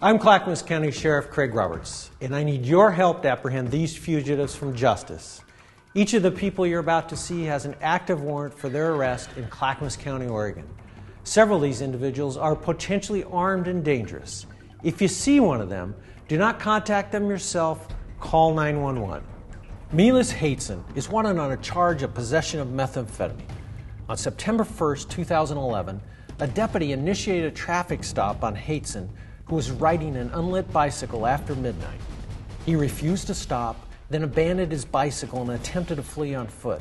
I'm Clackamas County Sheriff Craig Roberts, and I need your help to apprehend these fugitives from justice. Each of the people you're about to see has an active warrant for their arrest in Clackamas County, Oregon. Several of these individuals are potentially armed and dangerous. If you see one of them, do not contact them yourself, call 911. Milas Hateson is wanted on a charge of possession of methamphetamine. On September 1st, 2011, a deputy initiated a traffic stop on Hateson, who was riding an unlit bicycle after midnight. He refused to stop, then abandoned his bicycle and attempted to flee on foot.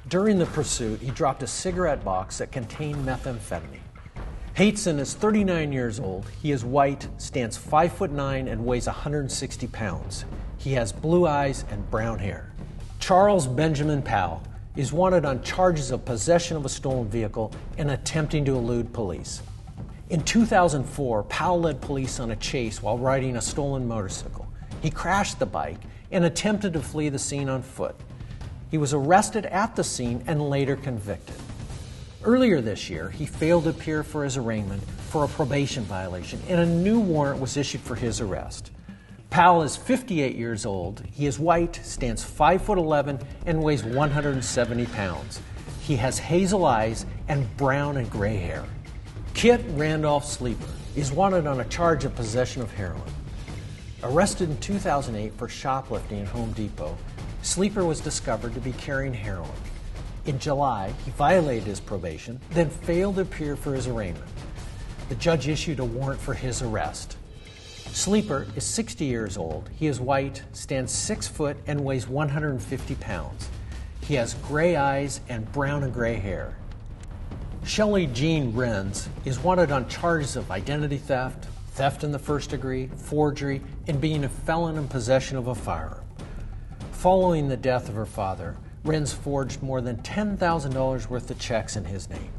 During the pursuit, he dropped a cigarette box that contained methamphetamine. Hateson is 39 years old. He is white, stands 5'9", and weighs 160 pounds. He has blue eyes and brown hair. Charles Benjamin Powell is wanted on charges of possession of a stolen vehicle and attempting to elude police. In 2004, Powell led police on a chase while riding a stolen motorcycle. He crashed the bike and attempted to flee the scene on foot. He was arrested at the scene and later convicted. Earlier this year, he failed to appear for his arraignment for a probation violation, and a new warrant was issued for his arrest. Powell is 58 years old. He is white, stands 5'11", and weighs 170 pounds. He has hazel eyes and brown and gray hair. Kit Randolph Sleeper is wanted on a charge of possession of heroin. Arrested in 2008 for shoplifting at Home Depot, Sleeper was discovered to be carrying heroin. In July, he violated his probation, then failed to appear for his arraignment. The judge issued a warrant for his arrest. Sleeper is 60 years old. He is white, stands 6 foot, and weighs 150 pounds. He has gray eyes and brown and gray hair. Shelley Jean Renz is wanted on charges of identity theft, theft in the first degree, forgery, and being a felon in possession of a firearm. Following the death of her father, Renz forged more than $10,000 worth of checks in his name.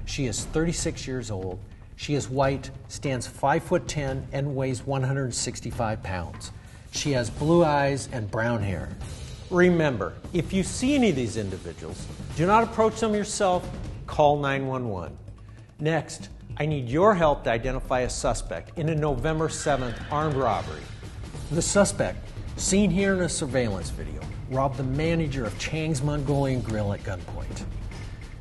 She is 36 years old. She is white, stands 5'10", and weighs 165 pounds. She has blue eyes and brown hair. Remember, if you see any of these individuals, do not approach them yourself, call 911. Next, I need your help to identify a suspect in a November 7th armed robbery. The suspect, seen here in a surveillance video, robbed the manager of Chang's Mongolian Grill at gunpoint.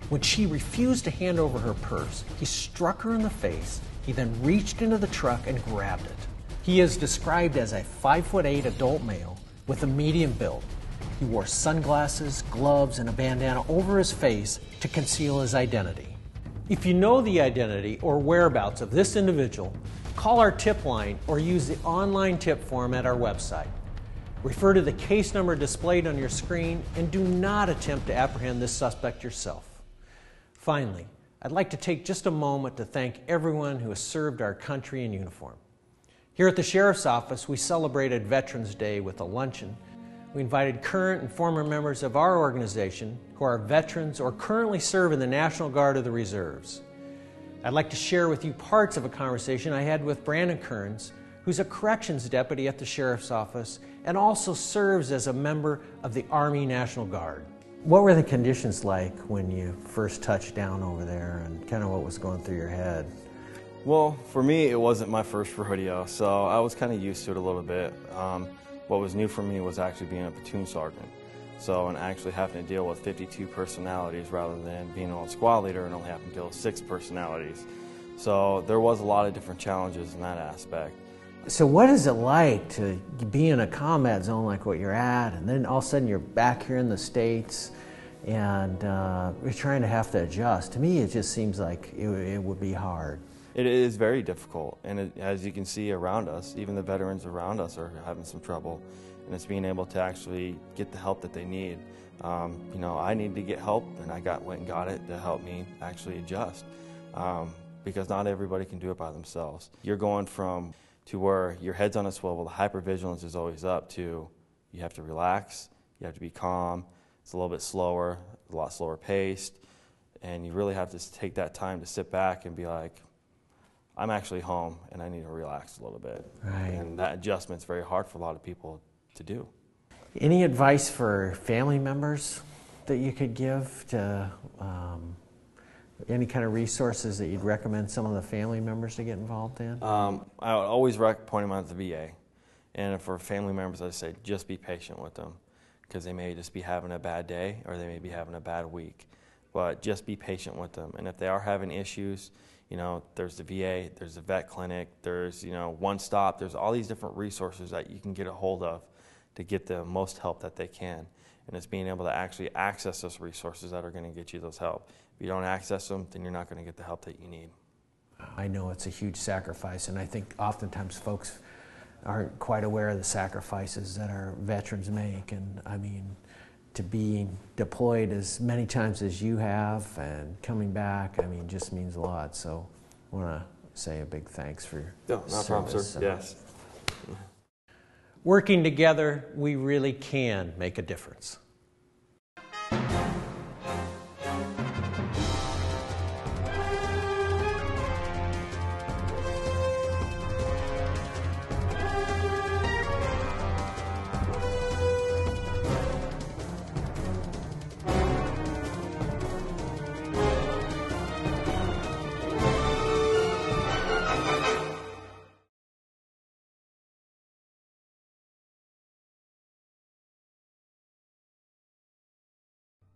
When she refused to hand over her purse, he struck her in the face. He then reached into the truck and grabbed it. He is described as a 5'8" adult male with a medium build. He wore sunglasses, gloves, and a bandana over his face to conceal his identity. If you know the identity or whereabouts of this individual, call our tip line or use the online tip form at our website. Refer to the case number displayed on your screen and do not attempt to apprehend this suspect yourself. Finally, I'd like to take just a moment to thank everyone who has served our country in uniform. Here at the Sheriff's Office, we celebrated Veterans Day with a luncheon. We invited current and former members of our organization who are veterans or currently serve in the National Guard or the Reserves. I'd like to share with you parts of a conversation I had with Brandon Kearns, who's a corrections deputy at the Sheriff's Office and also serves as a member of the Army National Guard. What were the conditions like when you first touched down over there, and kind of what was going through your head? Well, for me, it wasn't my first rodeo, so I was kind of used to it a little bit. What was new for me was actually being a platoon sergeant. So, and actually having to deal with 52 personalities rather than being an old squad leader and only having to deal with 6 personalities. So there was a lot of different challenges in that aspect. So what is it like to be in a combat zone like what you're at, and then all of a sudden you're back here in the States and you're trying to have to adjust? To me, it just seems like it would be hard. It is very difficult, and as you can see around us, even the veterans around us are having some trouble, and it's being able to actually get the help that they need. You know, I needed to get help, and I went and got it to help me actually adjust, because not everybody can do it by themselves. You're going from to where your head's on a swivel, the hypervigilance is always up, to you have to relax, you have to be calm, it's a little bit slower, a lot slower paced, and you really have to take that time to sit back and be like, I'm actually home and I need to relax a little bit. Right. And that adjustment's very hard for a lot of people to do. Any advice for family members that you could give to Any kind of resources that you'd recommend some of the family members to get involved in? I would always point them out to the VA. And for family members, I'd say just be patient with them, because they may just be having a bad day or they may be having a bad week. But just be patient with them. And if they are having issues, you know, there's the VA, there's the vet clinic, there's, you know, One Stop, there's all these different resources that you can get a hold of to get the most help that they can. And it's being able to actually access those resources that are going to get you those help. If you don't access them, then you're not going to get the help that you need. I know it's a huge sacrifice, and I think oftentimes folks aren't quite aware of the sacrifices that our veterans make. And I mean, to being deployed as many times as you have and coming back, I mean, just means a lot. So I want to say a big thanks for your no problem, sir. Yes. Working together, we really can make a difference.